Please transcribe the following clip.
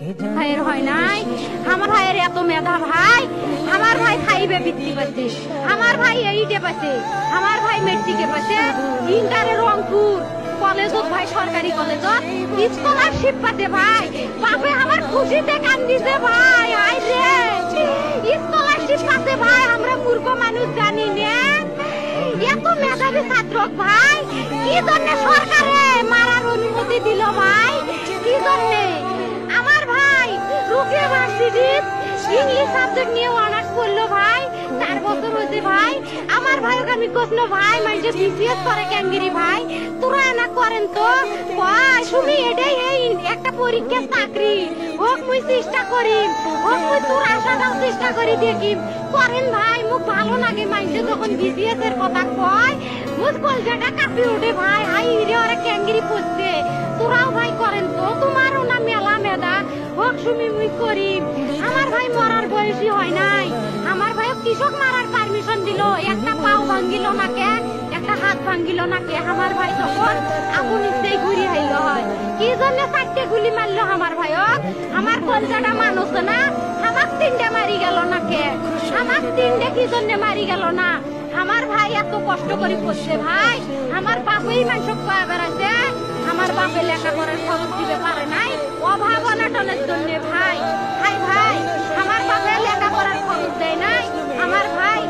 ভাইয়ের হয় নাই, আমার ভাইয়ের এত মেধা ভাই, আমার ভাই খাইবে বৃত্তি পাচ্ছে, আমার ভাই এইটে পাচ্ছে, আমার ভাই মেট্রিকে পাচ্ছে, ইন্টারে রংপুর কলেজত ভাই সরকারি কলেজত স্কলারশিপ পাচ্ছে ভাই, বাপে আমার খুশিতে কান্দিছে ভাই, আই রে স্কলারশিপ পাচ্ছে ভাই, আমরা মূর্খ মানুষ জানি না এত মেধাবী ছাত্র ভাই, কি জন্য সরকারে মারার অনুমতি দিল ভাই, কি জন্য? আমার ভাই রুকিয়া ভার্সিটির ইংলিশ সাবজেক্ট নিয়ে অনার্স করলো ভাই, 4 বছর হয়েছে ভাই, আমার ভাইকে আমি কইল ভাই মানে বিসিএস করে ক্যাঙ্গিরি ভাই, তোরা না করেন তো ভাই, তুমি এটাই এই একটা পরীক্ষা চাকরি হোক মুই চেষ্টা করি, হোক মুই তোর আশাটাও চেষ্টা করি দেখি করেন ভাই, মুখ ভালো লাগে মাইছে যখন বিসিএস এর কথা কয়, মুখ কলজাটা কাঁপি ওঠে ভাই, হাই রে ওরা ক্যাঙ্গিরি পড়ছে, তোরাও ভাই করেন তো, তোমারও না মেলা মেধা হোক সুমি মুই করি, আমার ভাই মরার বয়সী হয় নাই, আমার ভাই কৃষক মারার পারমিশন দিল, একটা পাও ভাঙ্গিল না কে, একটা হাত ভাঙ্গিল না কে, আমার ভাই তখন আপন ইচ্ছেই ঘুরি হাইল হয়, কি জন্য 4টে গুলি মারলো আমার ভাইক, আমার কলজাটা মানুষ না, আমার 3টে মারি গেল না কে, আমার 3টে কি জন্য মারি গেল না, আমার ভাই এত কষ্ট করে পড়ছে ভাই, আমার বাপই মানুষ কয়া বেড়াচ্ছে, আমার বাপে লেখাপড়ার খরচ দিতে পারে নাই, অভাব অনাটনের জন্য ভাই, হাই ভাই আমার বাপে লেখাপড়ার খরচ দেয় নাই, আমার ভাই